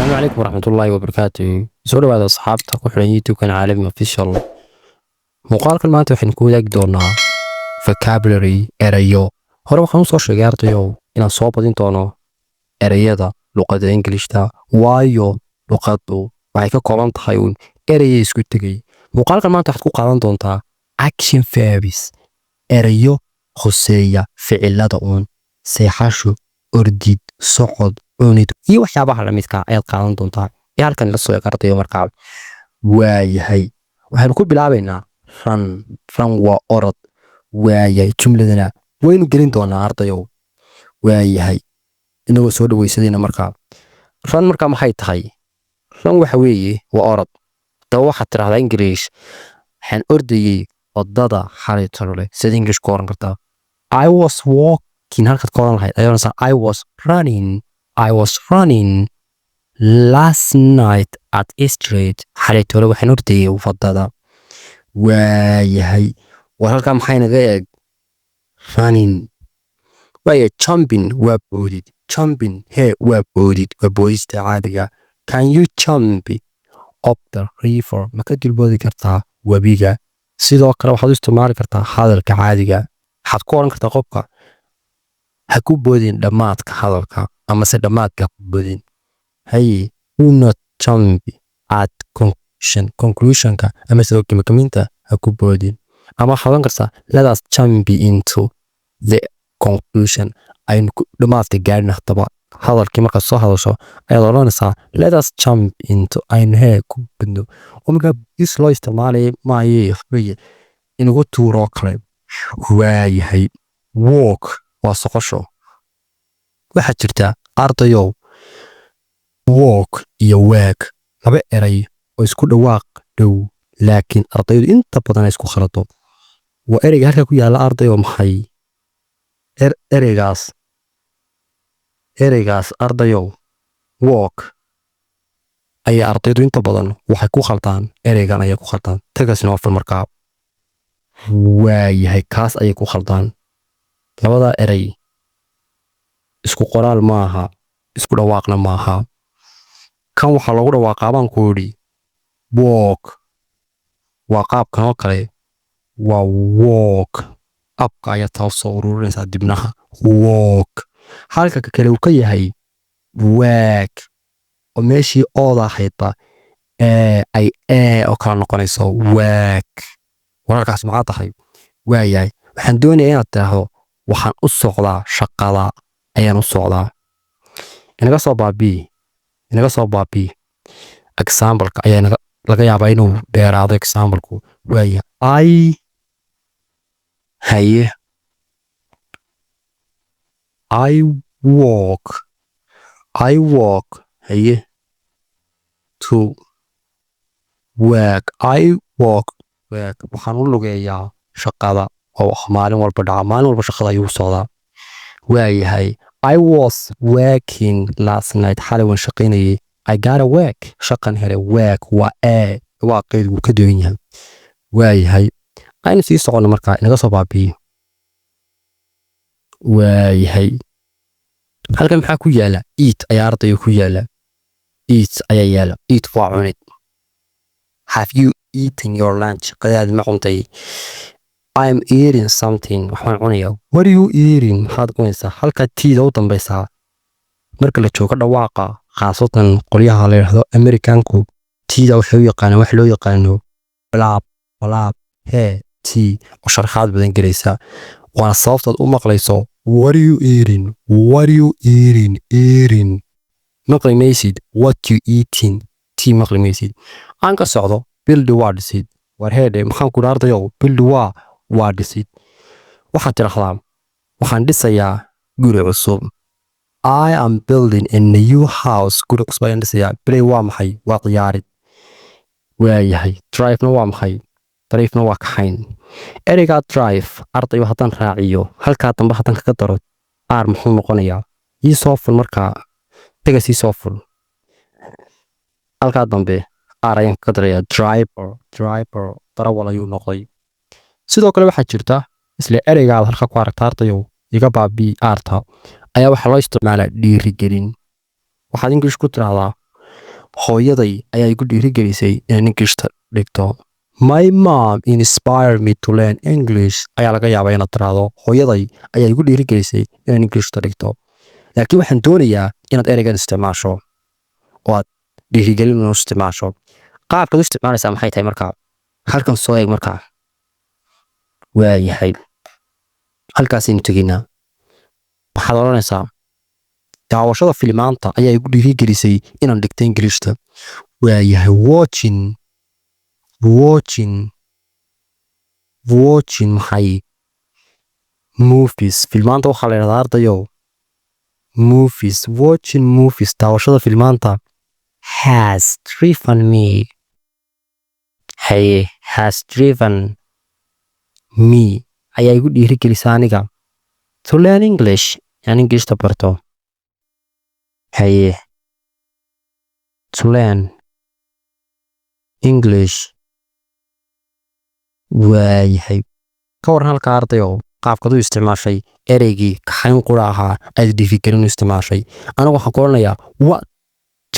السلام عليكم ورحمة الله وبركاته. soo dhawaada asxaabta ku xiran youtube-kan caalami official. muuqaalkan maanta waxaynu ku wadaagi doonaa vocabulary erayo. hore waxaan usoo sheegay ardayow inaan soo badin doono erayada luqadda ingilishta, waayo luqaddu waxay ka kooban tahay uun eraya isku tegay. muuqaalkan maanta waxaad ku qaadan doontaa action verbs, erayo khuseeya ficilada uun, seexasho, ordid, socod, cunid iyo waxyaabaha la midka ayaad qaadan doontaa ee halkan la soo egartayo markaa. waayahay waxaanu ku bilaabaynaa ran waa orod. waayahay jumladana waynu gelin doonaa ardayow. waayahay inagoo soo dhawaysadayna markaa ran markaa maxay tahay? ran waxa weeye waa orod. daba waxaad tidhahdaa ingiliish waxaan ordayey wadada xalay talo leh. sida ingiliish ku oran kartaa I was walking, halkaad ka oran lahayd ayaanasa I was running last night at Eastgate. xalay tole waxaan ordayey wadada. waayahay war halkaa maxay naga eeg running. waaya jumping waa boodid. jumping waa boodid, waa boodista caadiga. can you jump up the river? ma ka dulboodi kartaa webiga? sidoo kale waxaad u isticmaali kartaa hadalka caadiga. waxaad ku oran kartaa qofka ha ku boodin dhammaadka hadalka amase dhammaadka ha ku boodin. hey do not jump at conclusionka amase gabagabaynta ha ku boodin. ama waxaad oran kartaa let us jump into the conclusion. aynu dhammaadka gaadhin haddaba hadalkii markaad soo hadasho ayaad oranaysaa let us jump into, aynu ku badno. oo markaa is loo isticmaalaya maaye weye inugu tuuroo kale. waayahay walk waa soqosho. waxaa jirta ardayow walk iyo waag laba eray oo isku dhawaaq dhow laakiin ardaydu inta badan ay isku khalato. waa ereyga halkaa ku yaalla ardayow maxay ereygaas ardayow walk ayaa ardaydu inta badan waxay ku khaldaan. ereygan ayay ku khaldaan. tagaasina waa fal markaa. waayahay kaas ayay ku khaldaan. labadaa erey isku qoraal maaha, isku dhawaaqna maaha. kan waxaa loogu dhawaaqaa baan ku idhi walk, waa qaabkan oo kale waa walk. abka ayaad taa soo ururinaysaa dibnaha walk. halka kale uu ka yahay waag oo meeshii ooda ahaydba ay oo kala noqonayso waag. wararkaas maxaa tahay? waayahay waxaan doonayaa inaad tidhaahdo waxaan u socdaa shaqada ayaan u socdaa. inaga soo baabii exambaleka ayaa laga yaabaa inuu dheeraado exambalku. waayahay haye I walk haye to work. waxaan u lugeeyaa shaqada oo maalin walba dhaca. maalin walba shaqada ayuu socdaa. waayahay I was working last night. xalay waan shaqaynayay. I got a work. shaqan hele work waa waa qeyd wuu ka duwan yahay. waayahay aynu sii socono markaa inaga soo baabiyo. waayahay halkan maxaa ku yaala eat ayaa ardayga ku yaala. eat ayaa yaala. eat waa cunid. have you eaten your lunch? qadaadi ma cuntay? I'm eating something. waxaan cunayaa. what are you eating? maxaad cunaysaa? halkaa tiida u dambaysaa marka la joogo dhawaaqa khaasatan qolyaha la yidhaahdo Amerikaanku tiida waxay u yaqaanaan wax loo yaqaano walaab tii oo sharaxaad badan gelaysa. waana sababtood u maqlayso what are you eating maqli maysid what you eating tii maqli maysid. aan ka socdo build waa dhisid. war heedhe maxaan ku dhaardayow build waa dhisid. waxaad tidhaahdaa waxaan dhisayaa guri cusub. I am building a new house. guri cusub ayaan dhisayaa. play waa maxay? waa ciyaarid. waayahay drive-na waa maxay? drive-na waa kaxayn. ereygaa drive ardayo haddaan raaciyo halkaa dambe haddaan kaga daro r muxuu noqonayaa? ii soo ful markaa taga sii soo ful. halkaa dambe r ayaan kaga darayaa driver darawal ayuu noqday. sidoo kale waxaa jirta isla ereygaada halka ku aragta ardayow iga baabii arta ayaa waxaa loo isticmaalaa dhiirigelin. waxaad English ku tiraahdaa hooyaday ayaa igu dhiirigelisay inaan English dhigto. My mom inspired me to learn English ayaa laga yaabaa inaad tiraahdo hooyaday ayaa igu dhiirigelisay inaan English dhigto. laakiin waxaan doonayaa inaad ereygan isticmaasho oo aad dhiirigelin u isticmaasho. qaabka aad u isticmaalaysaa maxay tahay markaa? halkan soo eeg markaa. waayahay halkaasaynu tegaynaa. waxaad odhanaysaa daawashada filimaanta ayaa igu dhiirigelisay inaan dhigto Englishta. waayahay watching maxay movies. filmaanta waxaa la yidhahdaa ardayow watching movies daawashada filmaanta has driven me ayaa igu dhiirigelisa aniga to learn English inaan Englishta barto. to learn English. waayahay ka waran halka ardayow qaabkaad u isticmaashay ereygii kaxayn qura ahaa aad dhiirigelin u isticmaashay. anigu waxaan ku odhanayaa what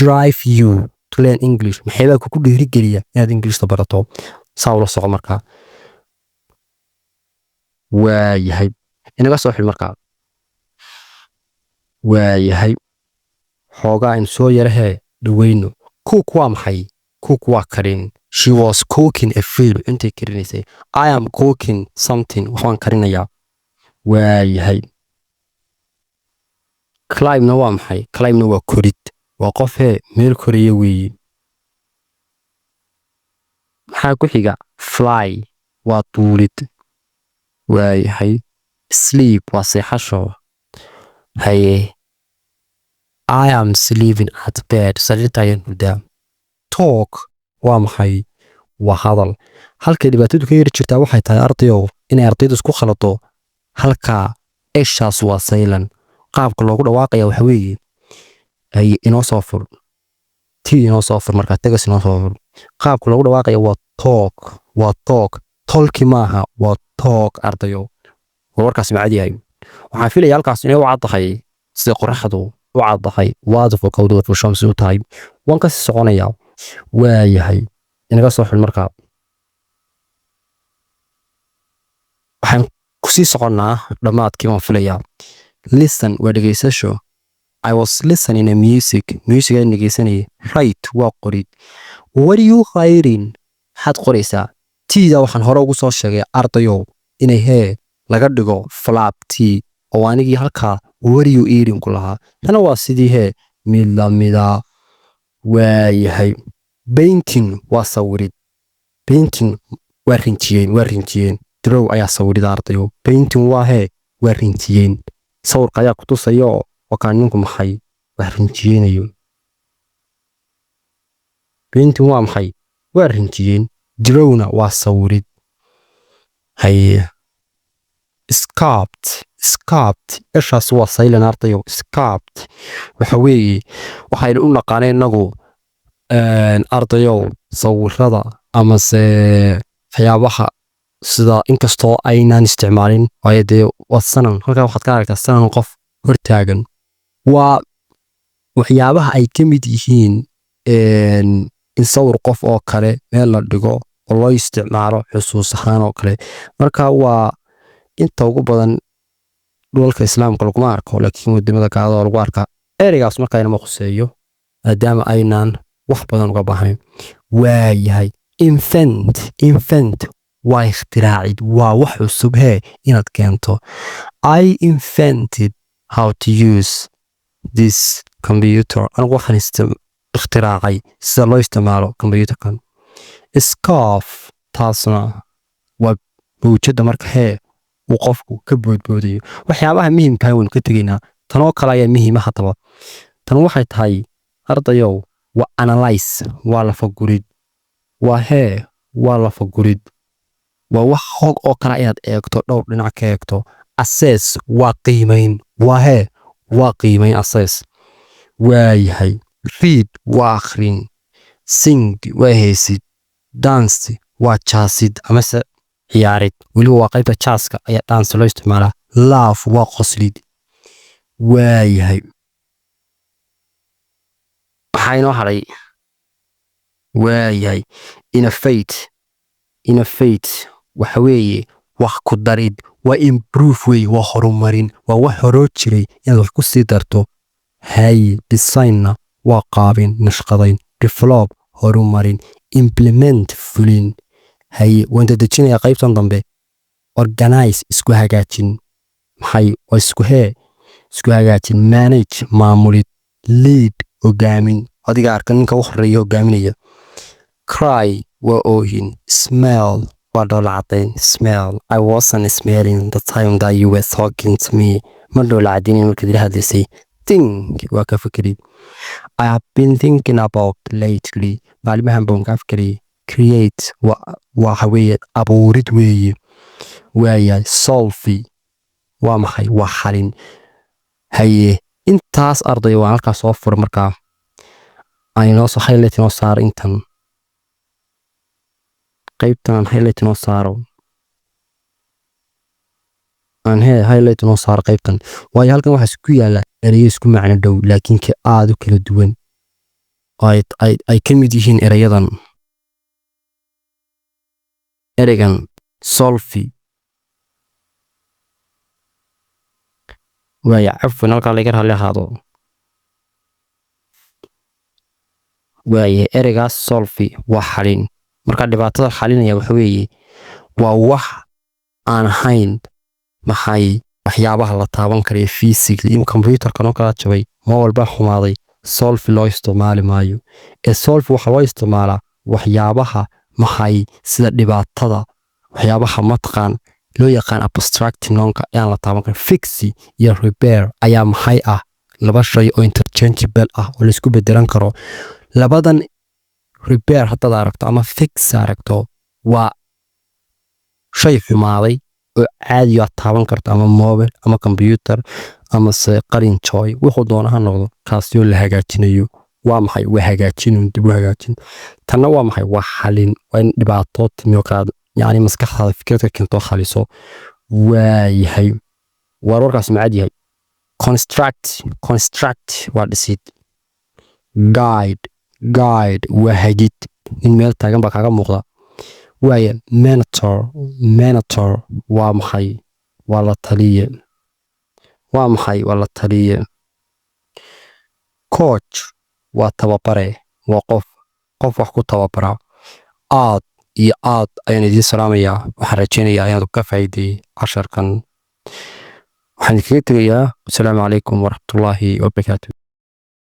drive you to learn English? maxaybaa kugu dhiirigeliya inaad Englishta barato? saa ula soco markaa. waayahay inaga soo xil markaa. waayahay xoogaa in soo yarahee dhaweyno. cook waa maxay? cook waa karin. she was cooking a food intay karinaysay. I am cooking something waxaan karinayaa. waayahay climb-na waa maxay? climb-na waa korid. waa qofee meel koraya weeye. maxaa ku xiga? fly waa duulid. waayahay sleep waa seexasho. I am sleeping at bed sariirta ayaan hurdaa. talk waa maxay? waa hadal. halkay dhibaatadu ka yari jirtaa waxay tahay ardayow inay ardaydu isku khalado halkaa eshaas waa silent. qaabka loogu dhawaaqaya waxa weeye inoo soo fur inoo soo fur markaa tegas inoo soo fur. qaabka loogu dhawaaqaya waa talk. tolki maaha waa talk ardayow. warkaas macad yahay. waxaan filaya halkaas inay u caddahay sida qoraxdu u caddahay waadifo kawdada shamsi u tahay. waan ka sii soconayaa. waayahay inaga soo xil markaa. waxaan kusii soconnaa dhammaadkii waan filayaa. listen waa dhegaysasho. I was listening to music aan dhegaysanayay. write waa qorid. what are you writing? maxaad qoraysaa? tiida waxaan hore ugu soo sheegay ardayow inay laga dhigo flap t oo anigii halkaa what are you eating ku lahaa. tana waa sidii mid lamida. waayahay painting waa sawirid. painting waa rinjiyeen. draw ayaa sawirida ardayow. painting waa waa rinjiyeen. sawirka ayaa ku tusaya oo wakaan ninku maxay waa rinjiyeenayo. painting waa maxay? waa rinjiyeen. drawna waa sawirid. scarped eshaas waa silent ardayow. scarped waxa weeye waxaynu u naqaanay inagu ardayow sawirada amase waxyaabaha sida inkastoo aynaan isticmaalin waayo dee waa sanan. halkaa waxaad ka aragtaa sanan qof hortaagan. waa waxyaabaha ay ka mid yihiin in sawir qof oo kale meel la dhigo oo loo isticmaalo xusuus ahaan oo kale. marka waa inta ugu badan dhulalka islaamka laguma arko laakiin wadamada gaalada lagu arkaa. ereygaas markaa inama khuseeyo maadaama aynaan wax badan uga baahnayn. waayahay invent waa ikhtiraacid. waa wax cusub inaad keento. I invented how to use this computer. anigu waxaan ikhtiraacay sida loo isticmaalo computerkan. scarf taasna waa mawjada marka uu qofku ka boodboodayo. waxyaabaha muhiimkaa waynu ka tegaynaa. tanoo kale ayaa muhiima haddaba. tan waxay tahay ardayow waa analyze waa lafagurid. waa lafagurid. waa wax hog oo kale inaad eegto dhowr dhinac ka eegto. assess waa qiimayn. waa qiimayn assess. waayahay read waa akhrin. sing waa heesid. dance waa jaasid amase ciyaarid. weliba waa qaybta jaaska ayaa dance loo isticmaalaa. laugh waa qoslid. waayahay waxaa inoo hadhay waayahay innovate waxa weeye wax ku darid waa improve weeye waa horumarin waa wax horoo jiray inaad wax ku sii darto hay designna waa qaabin nashqadayn develop horumarin implement fulin hay waan dadejinayaa qaybtan dambe organize isku hagaajin maxay waa isku hagaajin manage maamulid lead hogaamin adiga arka ninka u horeeya hogaaminaya cry waa oohin smell waa dhoola cadayn smell I wasn't smelling the time that you were talking to me ma dhoola cadaynin markaad ila hadlaysay think waa ka fekerid I have been thinking about lately maalmahan baan ka fekeriyay create waa haweeye abuurid weeye waayahay solve waa maxay waa xalin haye intaas arday waan halkaas soo fura markaa aynoo soo highlight inoo saaro intan qaybtan highlight inoo saaro highlight inoo saaro qaybtan waayo halkan waxaa isku yaala erayo isku macno dhow laakiin ka aad u kala duwan ay ka mid yihiin erayadan ereygan solve waaya cafwan halkaa laga raalli ahaado waaye ereygaas solve waa xalin marka dhibaatada xalinaya waxa weeye waa wax aan ahayn maxay waxyaabaha la taaban karayo physically in computerkan oo kala jabay ma walba xumaaday solve loo isticmaali maayo ee solve waxa loo isticmaalaa waxyaabaha maxay sida dhibaatada waxyaabaha matqaan loo yaqaan abstract noonka aan la taaban karin fix iyo repair ayaa maxay ah laba shay oo interchangeable ah oo la isku bedelan karo labadan repair haddaad aragto ama fix aragto waa shay xumaaday oo caadi aad taaban karto ama mobile ama computer ama se qalin joy wuxuu doona ha noqdo kaasoo la hagaajinayo waa maxay waa hagaajin dib u hagaajin tanna waa maxay waa xalin waa in dhibaato timiyo kala yani maskaxdaada fikirka keento khaliso waayahay wararkaas macad yahay construct waa dhisid guide waa hagid in meel taagan baa kaaga muuqda waaye mentor waa maxay waa la taliye waa maxay waa la taliye coach waa tababare waa qof wax ku tababara aad iyo aad ayaan idiin salaamayaa waxaan rajaynayaa inaad ka faa'iiday casharkan waxaan kaga tegayaa asalaamu calaykum waraxmatullaahi wabarakaatu